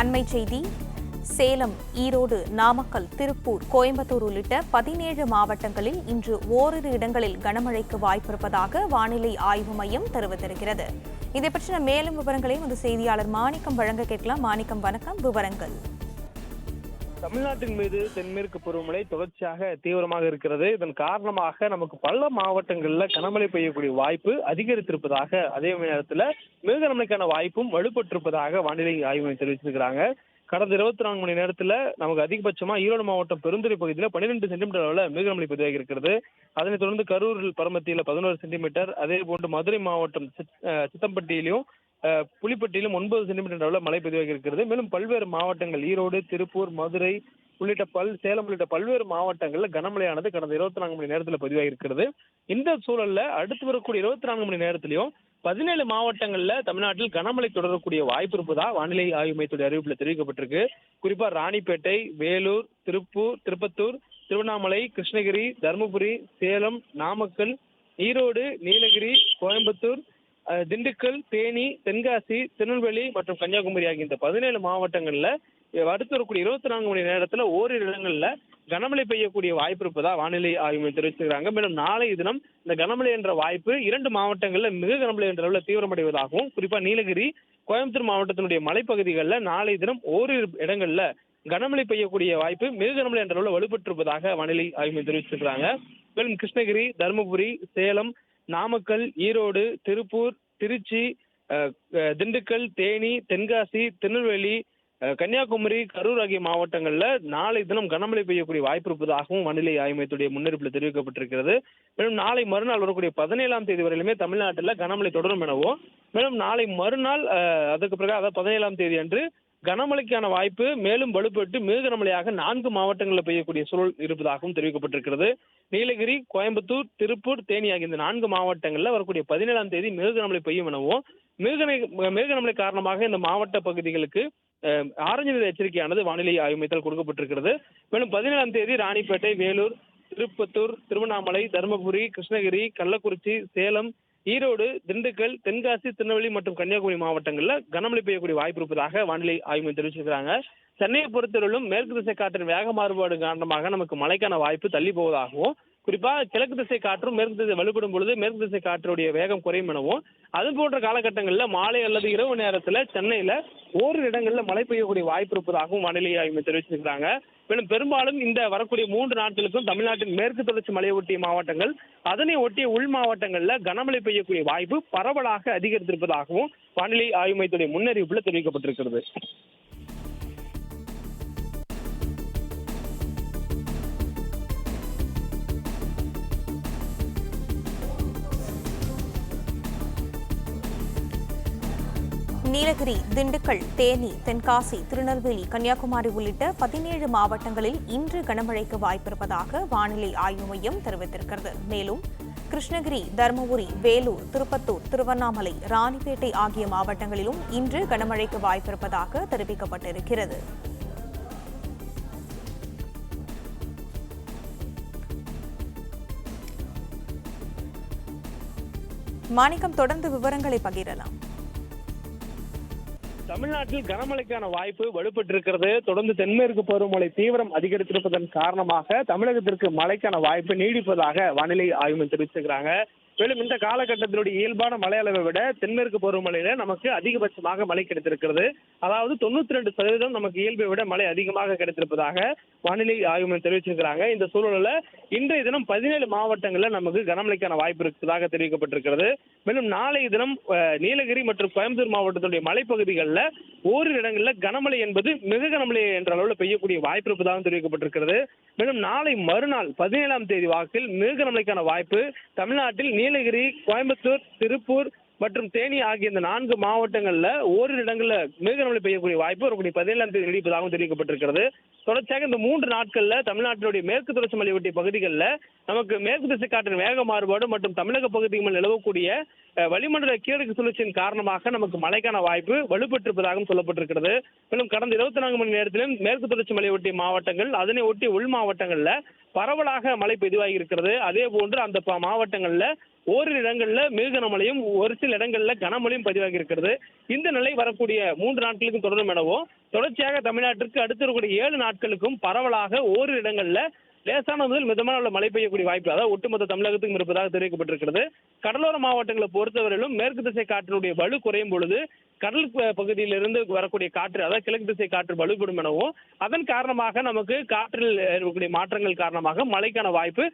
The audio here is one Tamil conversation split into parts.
அண்மை செய்தி. சேலம், ஈரோடு, நாமக்கல், திருப்பூர், கோயம்புத்தூர் உள்ளிட்ட 17 மாவட்டங்களில் இன்று ஓரிரு இடங்களில் கனமழைக்கு வாய்ப்பிருப்பதாக வானிலை ஆய்வு மையம் தெரிவித்திருக்கிறது. இதை பற்றின மேலும் விவரங்களை செய்தியாளர் மாணிக்கம் வழங்க கேட்கலாம். மாணிக்கம், வணக்கம். விவரங்கள். தமிழ்நாட்டின் மீது தென்மேற்கு பருவமழை தொடர்ச்சியாக தீவிரமாக இருக்கிறது. இதன் காரணமாக நமக்கு பல மாவட்டங்களில் கனமழை பெய்யக்கூடிய வாய்ப்பு அதிகரித்திருப்பதாக, அதே நேரத்தில் மிக கனமழைக்கான வாய்ப்பும் வலுப்பட்டிருப்பதாக வானிலை ஆய்வு மையம் தெரிவிச்சிருக்கிறாங்க. கடந்த 24 மணி நேரத்தில் நமக்கு அதிகபட்சமா ஈரோடு மாவட்டம் பெருந்துறை பகுதியில் 12 சென்டிமீட்டர் அளவில் மிகமழை பதிவாகி இருக்கிறது. அதனைத் தொடர்ந்து கரூர் பரமத்தியில் 11 சென்டிமீட்டர், அதே போன்று மதுரை மாவட்டம் சித்தம்பட்டியிலும் புலிப்பட்டியிலும் 9 சென்டிமீட்டர் அளவில் மழை பதிவாகி இருக்கிறது. மேலும் பல்வேறு மாவட்டங்கள் ஈரோடு, திருப்பூர், மதுரை உள்ளிட்ட சேலம் உள்ளிட்ட பல்வேறு மாவட்டங்களில் கனமழையானது கடந்த 24 மணி நேரத்தில் பதிவாகி இருக்கிறது. இந்த சூழல்ல அடுத்து வரக்கூடிய 24 மணி நேரத்திலையும் 17 மாவட்டங்கள்ல தமிழ்நாட்டில் கனமழை தொடரக்கூடிய வாய்ப்பு இருப்பதா வானிலை ஆய்வு மையத்துடைய அறிவிப்புல தெரிவிக்கப்பட்டிருக்கு. குறிப்பா ராணிப்பேட்டை, வேலூர், திருப்பத்தூர், திருவண்ணாமலை, கிருஷ்ணகிரி, தருமபுரி, சேலம், நாமக்கல், ஈரோடு, நீலகிரி, கோயம்புத்தூர், திண்டுக்கல், தேனி, தென்காசி, திருநெல்வேலி மற்றும் கன்னியாகுமரி ஆகிய இந்த 17 மாவட்டங்கள்ல அடுத்து வரக்கூடிய 24 மணி நேரத்துல ஓரிரு இடங்கள்ல கனமழை பெய்யக்கூடிய வாய்ப்பு இருப்பதா வானிலை ஆய்வு மையம் தெரிவிச்சிருக்காங்க. மேலும் நாளைய தினம் இந்த கனமழை என்ற வாய்ப்பு 2 மாவட்டங்கள்ல மிக கனமழை என்ற அளவில் தீவிரமடைவதாகவும், குறிப்பா நீலகிரி, கோயம்புத்தூர் மாவட்டத்தினுடைய மலைப்பகுதிகளில் நாளைய தினம் ஓரிரு இடங்கள்ல கனமழை பெய்யக்கூடிய வாய்ப்பு மிக கனமழை என்ற அளவில் வலுப்பெற்றிருப்பதாக வானிலை ஆய்வு மையம் தெரிவிச்சிருக்கிறாங்க. மேலும் கிருஷ்ணகிரி, தருமபுரி, சேலம், நாமக்கல், ஈரோடு, திருப்பூர், திருச்சி, திண்டுக்கல், தேனி, தென்காசி, திருநெல்வேலி, கன்னியாகுமரி, கரூர் ஆகிய மாவட்டங்கள்ல நாளை தினம் கனமழை பெய்யக்கூடிய வாய்ப்பு இருப்பதாகவும் வானிலை ஆய்வு மையத்துடைய முன்னறிவிப்பில் தெரிவிக்கப்பட்டிருக்கிறது. மேலும் நாளை மறுநாள் வரக்கூடிய 17ஆம் தேதி வரையிலுமே தமிழ்நாட்டில் கனமழை தொடரும் எனவும், மேலும் நாளை மறுநாள் அதுக்கு பிறகு அதாவது 17ஆம் தேதி அன்று கனமழைக்கான வாய்ப்பு மேலும் வலுப்பெற்று மிக கனமழையாக 4 மாவட்டங்களில் பெய்யக்கூடிய சூழல் இருப்பதாகவும் தெரிவிக்கப்பட்டிருக்கிறது. நீலகிரி, கோயம்புத்தூர், திருப்பூர், தேனி ஆகிய இந்த 4 மாவட்டங்களில் வரக்கூடிய 17ஆம் தேதி மிக கனமழை பெய்யும் எனவும், மிக கனமழை காரணமாக இந்த மாவட்ட பகுதிகளுக்கு ஆரஞ்சு நிற எச்சரிக்கையானது வானிலை ஆய்வு மையத்தால் கொடுக்கப்பட்டிருக்கிறது. மேலும் 17ஆம் தேதி ராணிப்பேட்டை, வேலூர், திருப்பத்தூர், திருவண்ணாமலை, தருமபுரி, கிருஷ்ணகிரி, கள்ளக்குறிச்சி, சேலம், ஈரோடு, திண்டுக்கல், தென்காசி, திருநெல்வேலி மற்றும் கன்னியாகுமரி மாவட்டங்களில் கனமழை பெய்யக்கூடிய வாய்ப்பு இருப்பதாக வானிலை ஆய்வு மையம் தெரிவிச்சிருக்கிறாங்க. சென்னையை பொறுத்தவரையிலும் மேற்கு திசை காற்றின் வேக மாறுபாடு காரணமாக நமக்கு மழைக்கான வாய்ப்பு தள்ளி போவதாகவும், குறிப்பா கிழக்கு திசை காற்றும் மேற்கு திசை வலுப்படும் பொழுது மேற்கு திசை காற்றுடைய வேகம் குறையும் எனவும், அது போன்ற காலகட்டங்களில் மாலை அல்லது இரவு நேரத்தில் சென்னையில ஓரிரு இடங்களில் மழை பெய்யக்கூடிய வாய்ப்பு இருப்பதாகவும் வானிலை ஆய்வு தெரிவிச்சிருக்கிறாங்க. மேலும் பெரும்பாலும் இந்த வரக்கூடிய 3 நாட்களுக்கும் தமிழ்நாட்டின் மேற்கு தொடர்ச்சி மலையை ஒட்டிய மாவட்டங்கள், அதனை ஒட்டிய உள் மாவட்டங்கள்ல கனமழை பெய்யக்கூடிய வாய்ப்பு பரவலாக அதிகரித்திருப்பதாகவும் வானிலை ஆய்வு மையத்துடைய முன்னறிவிப்புல தெரிவிக்கப்பட்டிருக்கிறது. நீலகிரி, திண்டுக்கல், தேனி, தென்காசி, திருநெல்வேலி, கன்னியாகுமரி உள்ளிட்ட 17 மாவட்டங்களில் இன்று கனமழைக்கு வாய்ப்பிருப்பதாக வானிலை ஆய்வு மையம் தெரிவித்திருக்கிறது. மேலும் கிருஷ்ணகிரி, தருமபுரி, வேலூர், திருப்பத்தூர், திருவண்ணாமலை, ராணிப்பேட்டை ஆகிய மாவட்டங்களிலும் இன்று கனமழைக்கு வாய்ப்பிருப்பதாக தெரிவிக்கப்பட்டிருக்கிறது. மாணிக்கம், தொடர்ந்து விவரங்களை பகிரலாம். தமிழ்நாட்டில் கனமழைக்கான வாய்ப்பு வலுப்பெற்றிருக்கிறது. தொடர்ந்து தென்மேற்கு பருவமழை தீவிரம் அதிகரித்திருப்பதன் காரணமாக தமிழகத்திற்கு மழைக்கான வாய்ப்பு நீடிப்பதாக வானிலை ஆய்வு மையம் தெரிவிச்சிருக்கிறாங்க. மேலும் இந்த காலகட்டத்தினுடைய இயல்பான மழை அளவை விட தென்மேற்கு பருவமழையில நமக்கு அதிகபட்சமாக மழை கிடைத்திருக்கிறது. அதாவது 92% நமக்கு இயல்பை விட மழை அதிகமாக கிடைத்திருப்பதாக வானிலை ஆய்வு மையம் தெரிவிச்சிருக்கிறாங்க. இந்த சூழலில் இன்றைய தினம் 17 மாவட்டங்களில் நமக்கு கனமழைக்கான வாய்ப்பு இருப்பதாக தெரிவிக்கப்பட்டிருக்கிறது. மேலும் நாளைய தினம் நீலகிரி மற்றும் கோயம்புத்தூர் மாவட்டத்துடைய மலைப்பகுதிகளில் ஓரிரு இடங்களில் கனமழை என்பது மிக கனமழை என்ற அளவில் பெய்யக்கூடிய வாய்ப்பு இருப்பதாக தெரிவிக்கப்பட்டிருக்கிறது. மேலும் நாளை மறுநாள் 17ஆம் தேதி வாக்கில் மிக கனமழைக்கான வாய்ப்பு தமிழ்நாட்டில் நீலகிரி, கோயம்புத்தூர், திருப்பூர் மற்றும் தேனி ஆகிய இந்த 4 மாவட்டங்கள்ல ஓரிரு இடங்கள்ல மிக கனமழை பெய்யக்கூடிய வாய்ப்பு வரக்கூடிய 17ஆம் தேதி நீடிப்பதாகவும் தெரிவிக்கப்பட்டிருக்கிறது. தொடர்ச்சியாக இந்த 3 நாட்கள்ல தமிழ்நாட்டினுடைய மேற்கு தொடர்ச்சி மலை ஒட்டிய பகுதிகளில் நமக்கு மேற்கு திசை காற்றின் வேக மாறுபாடு மற்றும் தமிழக பகுதிகளில் நிலவக்கூடிய வளிமண்டல கீழக்கு சுழற்சியின் காரணமாக நமக்கு மழைக்கான வாய்ப்பு வலுப்பெற்றிருப்பதாகவும் சொல்லப்பட்டிருக்கிறது. மேலும் கடந்த 24 மணி நேரத்திலும் மேற்கு தொடர்ச்சி மலை ஒட்டிய மாவட்டங்கள், அதனை ஒட்டிய உள் மாவட்டங்கள்ல பரவலாக மழை பதிவாகி இருக்கிறது. அதே போன்று அந்த மாவட்டங்கள்ல ஓரிரு இடங்கள்ல மிக கனமழையும் ஒரு சில இடங்கள்ல கனமழையும் பதிவாகி இருக்கிறது. இந்த நிலை வரக்கூடிய 3 நாட்களுக்கு தொடரும் எனவும் தொடர்ச்சியாக தமிழ்நாட்டிற்கு அடுத்து வரக்கூடிய 7 நாட்களுக்கும் பரவலாக ஓரிரு இடங்கள்ல லேசான முதல் மிதமான அளவு மழை பெய்யக்கூடிய வாய்ப்பு, அதாவது ஒட்டுமொத்த தமிழகத்துக்கும் இருப்பதாக தெரிவிக்கப்பட்டிருக்கிறது. கடலோர மாவட்டங்களை பொறுத்தவரையிலும் மேற்கு திசை காற்றினுடைய வலு குறையும் பொழுது கடல் பகுதியிலிருந்து வரக்கூடிய காற்று, அதாவது கிழக்கு திசை காற்று வலுப்படும் எனவும் அதன் காரணமாக நமக்கு காற்றில் இருக்கக்கூடிய மாற்றங்கள் காரணமாக மழைக்கான வாய்ப்பு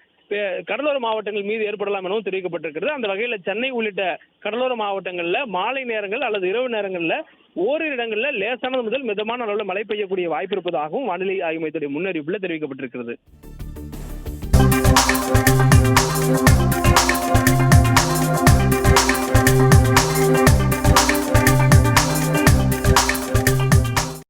கடலோர மாவட்டங்கள் மீது ஏற்படலாம் எனவும் தெரிவிக்கப்பட்டிருக்கிறது. அந்த வகையில் சென்னை உள்ளிட்ட கடலோர மாவட்டங்கள்ல மாலை நேரங்கள் அல்லது இரவு நேரங்கள்ல ஓரிரு இடங்கள்ல லேசானது முதல் மிதமான அளவில் மழை பெய்யக்கூடிய வாய்ப்பு இருப்பதாகவும் வானிலை ஆய்வு மையத்துடைய முன்னறிவிப்புல தெரிவிக்கப்பட்டிருக்கிறது.